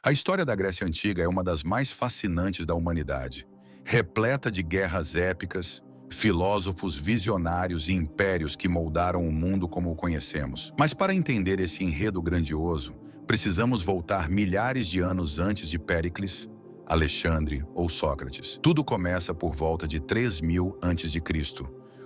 A história da Grécia Antiga é uma das mais fascinantes da humanidade, repleta de guerras épicas, filósofos visionários e impérios que moldaram o mundo como o conhecemos. Mas para entender esse enredo grandioso, precisamos voltar milhares de anos antes de Péricles, Alexandre ou Sócrates. Tudo começa por volta de 3000 a.C.,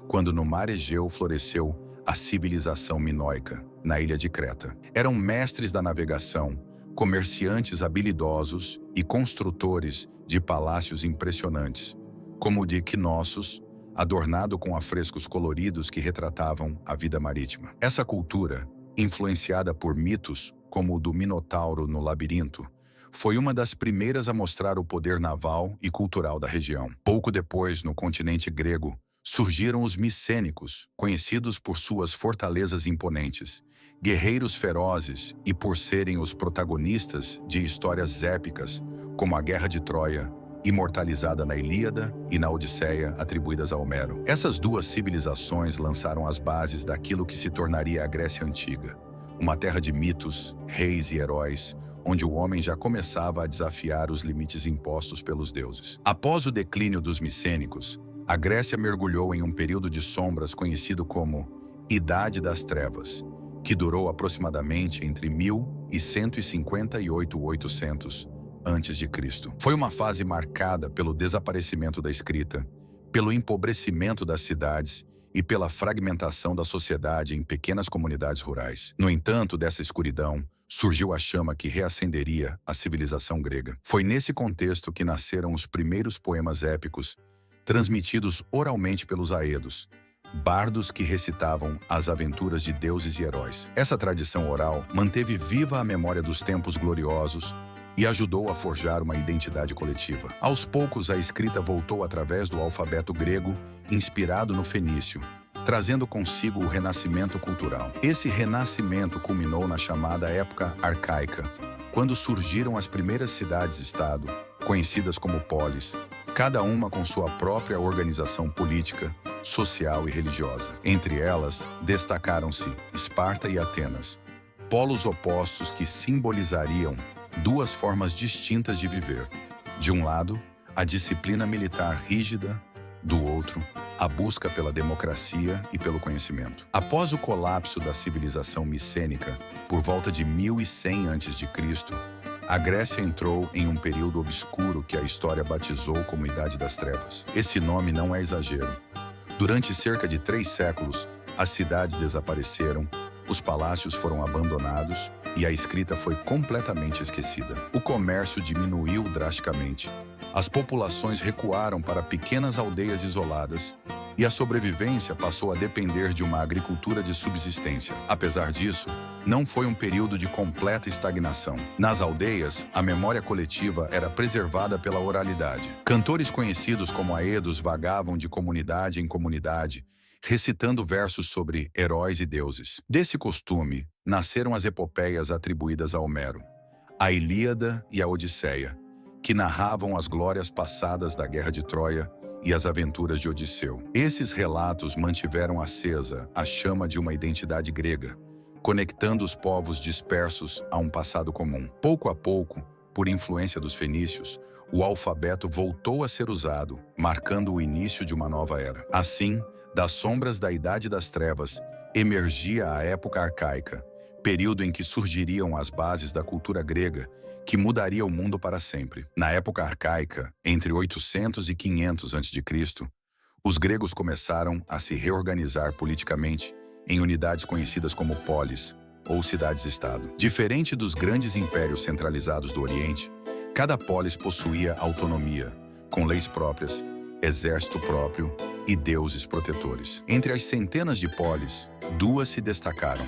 quando no mar Egeu floresceu a civilização minoica, na ilha de Creta. Eram mestres da navegação, comerciantes habilidosos e construtores de palácios impressionantes, como o de Knossos, adornado com afrescos coloridos que retratavam a vida marítima. Essa cultura, influenciada por mitos como o do Minotauro no Labirinto, foi uma das primeiras a mostrar o poder naval e cultural da região. Pouco depois, no continente grego, surgiram os micênicos, conhecidos por suas fortalezas imponentes, guerreiros ferozes e por serem os protagonistas de histórias épicas, como a Guerra de Troia, imortalizada na Ilíada e na Odisseia, atribuídas a Homero. Essas duas civilizações lançaram as bases daquilo que se tornaria a Grécia Antiga, uma terra de mitos, reis e heróis, onde o homem já começava a desafiar os limites impostos pelos deuses. Após o declínio dos micênicos, a Grécia mergulhou em um período de sombras conhecido como Idade das Trevas, que durou aproximadamente entre 1158 e 800 a.C. Foi uma fase marcada pelo desaparecimento da escrita, pelo empobrecimento das cidades e pela fragmentação da sociedade em pequenas comunidades rurais. No entanto, dessa escuridão, surgiu a chama que reacenderia a civilização grega. Foi nesse contexto que nasceram os primeiros poemas épicos, transmitidos oralmente pelos aedos, bardos que recitavam as aventuras de deuses e heróis. Essa tradição oral manteve viva a memória dos tempos gloriosos e ajudou a forjar uma identidade coletiva. Aos poucos, a escrita voltou através do alfabeto grego, inspirado no fenício, trazendo consigo o renascimento cultural. Esse renascimento culminou na chamada época arcaica, quando surgiram as primeiras cidades-estado, conhecidas como polis, cada uma com sua própria organização política, social e religiosa. Entre elas, destacaram-se Esparta e Atenas, polos opostos que simbolizariam duas formas distintas de viver. De um lado, a disciplina militar rígida, do outro, a busca pela democracia e pelo conhecimento. Após o colapso da civilização micênica, por volta de 1100 a.C., a Grécia entrou em um período obscuro que a história batizou como Idade das Trevas. Esse nome não é exagero. Durante cerca de 3 séculos, as cidades desapareceram, os palácios foram abandonados e a escrita foi completamente esquecida. O comércio diminuiu drasticamente. As populações recuaram para pequenas aldeias isoladas e a sobrevivência passou a depender de uma agricultura de subsistência. Apesar disso, não foi um período de completa estagnação. Nas aldeias, a memória coletiva era preservada pela oralidade. Cantores conhecidos como aedos vagavam de comunidade em comunidade, recitando versos sobre heróis e deuses. Desse costume, nasceram as epopeias atribuídas a Homero, a Ilíada e a Odisseia, que narravam as glórias passadas da Guerra de Troia e as aventuras de Odisseu. Esses relatos mantiveram acesa a chama de uma identidade grega, conectando os povos dispersos a um passado comum. Pouco a pouco, por influência dos fenícios, o alfabeto voltou a ser usado, marcando o início de uma nova era. Assim, das sombras da Idade das Trevas, emergia a época arcaica, período em que surgiriam as bases da cultura grega, que mudaria o mundo para sempre. Na época arcaica, entre 800 e 500 a.C., os gregos começaram a se reorganizar politicamente em unidades conhecidas como polis, ou cidades-estado. Diferente dos grandes impérios centralizados do Oriente, cada polis possuía autonomia, com leis próprias, exército próprio e deuses protetores. Entre as centenas de polis, 2 se destacaram: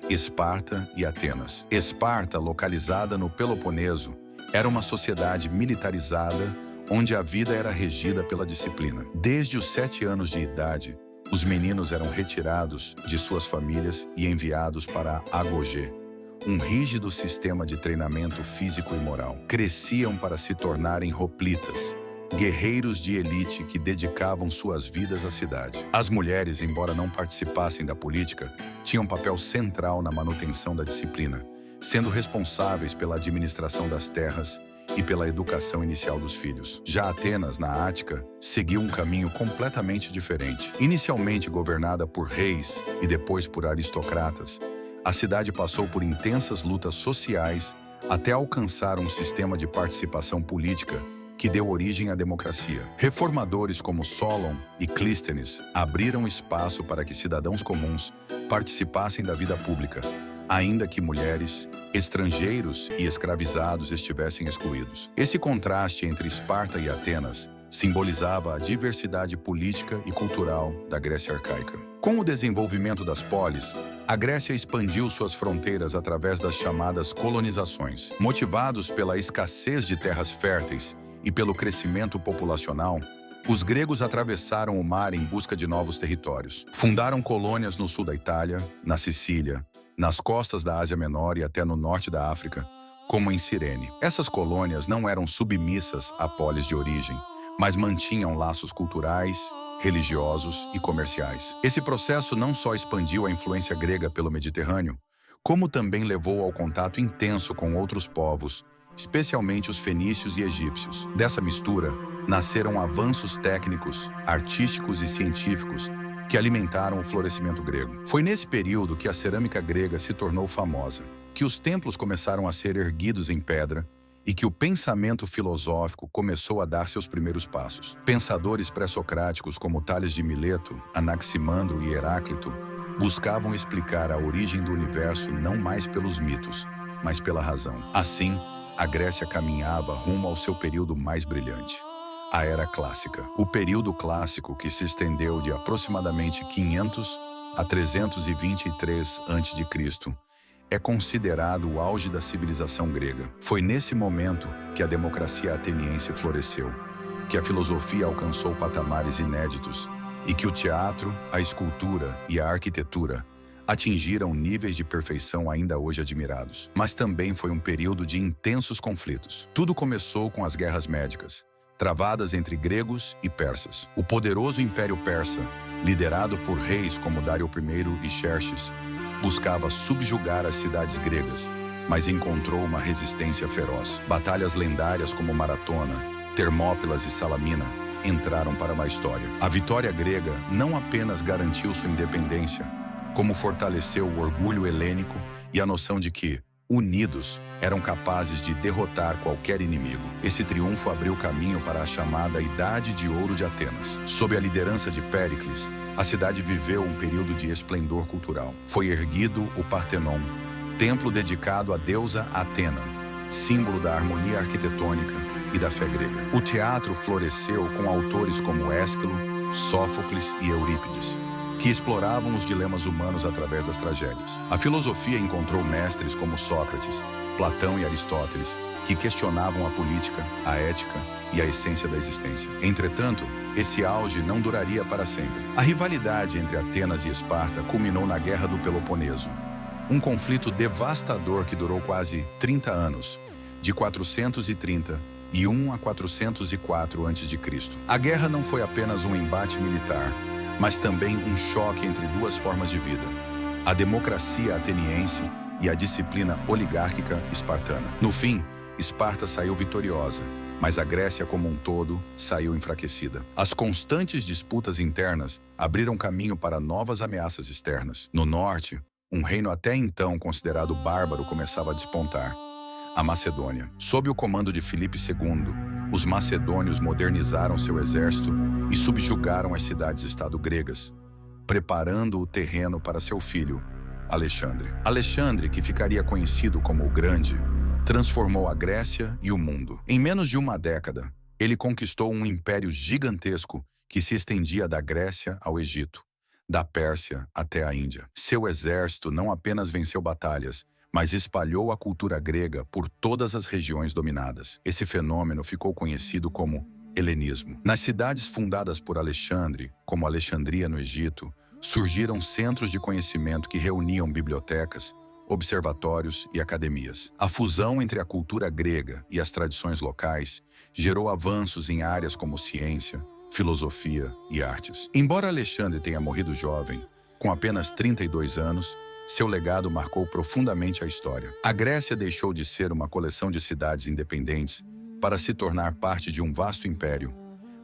Esparta e Atenas. Esparta, localizada no Peloponeso, era uma sociedade militarizada onde a vida era regida pela disciplina. Desde os 7 anos de idade, os meninos eram retirados de suas famílias e enviados para a Agogê, um rígido sistema de treinamento físico e moral. Cresciam para se tornarem hoplitas, guerreiros de elite que dedicavam suas vidas à cidade. As mulheres, embora não participassem da política, tinham papel central na manutenção da disciplina, sendo responsáveis pela administração das terras e pela educação inicial dos filhos. Já Atenas, na Ática, seguiu um caminho completamente diferente. Inicialmente governada por reis e depois por aristocratas, a cidade passou por intensas lutas sociais até alcançar um sistema de participação política que deu origem à democracia. Reformadores como Solon e Clístenes abriram espaço para que cidadãos comuns participassem da vida pública, ainda que mulheres, estrangeiros e escravizados estivessem excluídos. Esse contraste entre Esparta e Atenas simbolizava a diversidade política e cultural da Grécia arcaica. Com o desenvolvimento das polis, a Grécia expandiu suas fronteiras através das chamadas colonizações. Motivados pela escassez de terras férteis e pelo crescimento populacional, os gregos atravessaram o mar em busca de novos territórios. Fundaram colônias no sul da Itália, na Sicília, nas costas da Ásia Menor e até no norte da África, como em Cirene. Essas colônias não eram submissas à polis de origem, mas mantinham laços culturais, religiosos e comerciais. Esse processo não só expandiu a influência grega pelo Mediterrâneo, como também levou ao contato intenso com outros povos, especialmente os fenícios e egípcios. Dessa mistura, nasceram avanços técnicos, artísticos e científicos que alimentaram o florescimento grego. Foi nesse período que a cerâmica grega se tornou famosa, que os templos começaram a ser erguidos em pedra e que o pensamento filosófico começou a dar seus primeiros passos. Pensadores pré-socráticos como Tales de Mileto, Anaximandro e Heráclito buscavam explicar a origem do universo não mais pelos mitos, mas pela razão. Assim, a Grécia caminhava rumo ao seu período mais brilhante, a Era Clássica. O período clássico, que se estendeu de aproximadamente 500 a 323 a.C., é considerado o auge da civilização grega. Foi nesse momento que a democracia ateniense floresceu, que a filosofia alcançou patamares inéditos e que o teatro, a escultura e a arquitetura atingiram níveis de perfeição ainda hoje admirados. Mas também foi um período de intensos conflitos. Tudo começou com as guerras médicas, travadas entre gregos e persas. O poderoso Império Persa, liderado por reis como Dário I e Xerxes, buscava subjugar as cidades gregas, mas encontrou uma resistência feroz. Batalhas lendárias como Maratona, Termópilas e Salamina entraram para a história. A vitória grega não apenas garantiu sua independência, como fortaleceu o orgulho helênico e a noção de que, unidos, eram capazes de derrotar qualquer inimigo. Esse triunfo abriu caminho para a chamada Idade de Ouro de Atenas. Sob a liderança de Péricles, a cidade viveu um período de esplendor cultural. Foi erguido o Partenon, templo dedicado à deusa Atena, símbolo da harmonia arquitetônica e da fé grega. O teatro floresceu com autores como Ésquilo, Sófocles e Eurípides, que exploravam os dilemas humanos através das tragédias. A filosofia encontrou mestres como Sócrates, Platão e Aristóteles, que questionavam a política, a ética e a essência da existência. Entretanto, esse auge não duraria para sempre. A rivalidade entre Atenas e Esparta culminou na Guerra do Peloponeso, um conflito devastador que durou quase 30 anos, de 431 a 404 a.C. A guerra não foi apenas um embate militar, mas também um choque entre duas formas de vida: a democracia ateniense e a disciplina oligárquica espartana. No fim, Esparta saiu vitoriosa, mas a Grécia como um todo saiu enfraquecida. As constantes disputas internas abriram caminho para novas ameaças externas. No norte, um reino até então considerado bárbaro começava a despontar: a Macedônia. Sob o comando de Filipe II, os macedônios modernizaram seu exército e subjugaram as cidades-estado gregas, preparando o terreno para seu filho, Alexandre. Alexandre, que ficaria conhecido como o Grande, transformou a Grécia e o mundo. Em menos de uma década, ele conquistou um império gigantesco que se estendia da Grécia ao Egito, da Pérsia até a Índia. Seu exército não apenas venceu batalhas, mas espalhou a cultura grega por todas as regiões dominadas. Esse fenômeno ficou conhecido como helenismo. Nas cidades fundadas por Alexandre, como Alexandria no Egito, surgiram centros de conhecimento que reuniam bibliotecas, observatórios e academias. A fusão entre a cultura grega e as tradições locais gerou avanços em áreas como ciência, filosofia e artes. Embora Alexandre tenha morrido jovem, com apenas 32 anos, seu legado marcou profundamente a história. A Grécia deixou de ser uma coleção de cidades independentes para se tornar parte de um vasto império,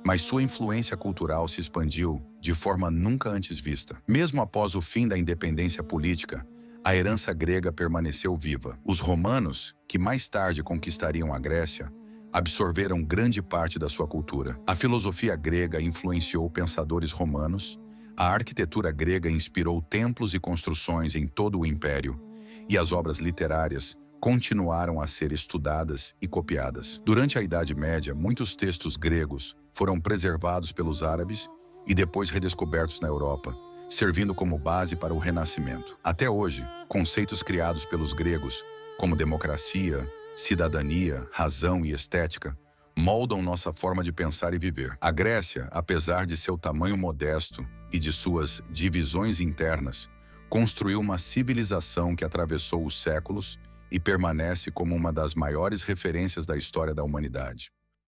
mas sua influência cultural se expandiu de forma nunca antes vista. Mesmo após o fim da independência política, a herança grega permaneceu viva. Os romanos, que mais tarde conquistariam a Grécia, absorveram grande parte da sua cultura. A filosofia grega influenciou pensadores romanos, a arquitetura grega inspirou templos e construções em todo o império, e as obras literárias continuaram a ser estudadas e copiadas. Durante a Idade Média, muitos textos gregos foram preservados pelos árabes e depois redescobertos na Europa, servindo como base para o Renascimento. Até hoje, conceitos criados pelos gregos, como democracia, cidadania, razão e estética, moldam nossa forma de pensar e viver. A Grécia, apesar de seu tamanho modesto e de suas divisões internas, construiu uma civilização que atravessou os séculos e permanece como uma das maiores referências da história da humanidade.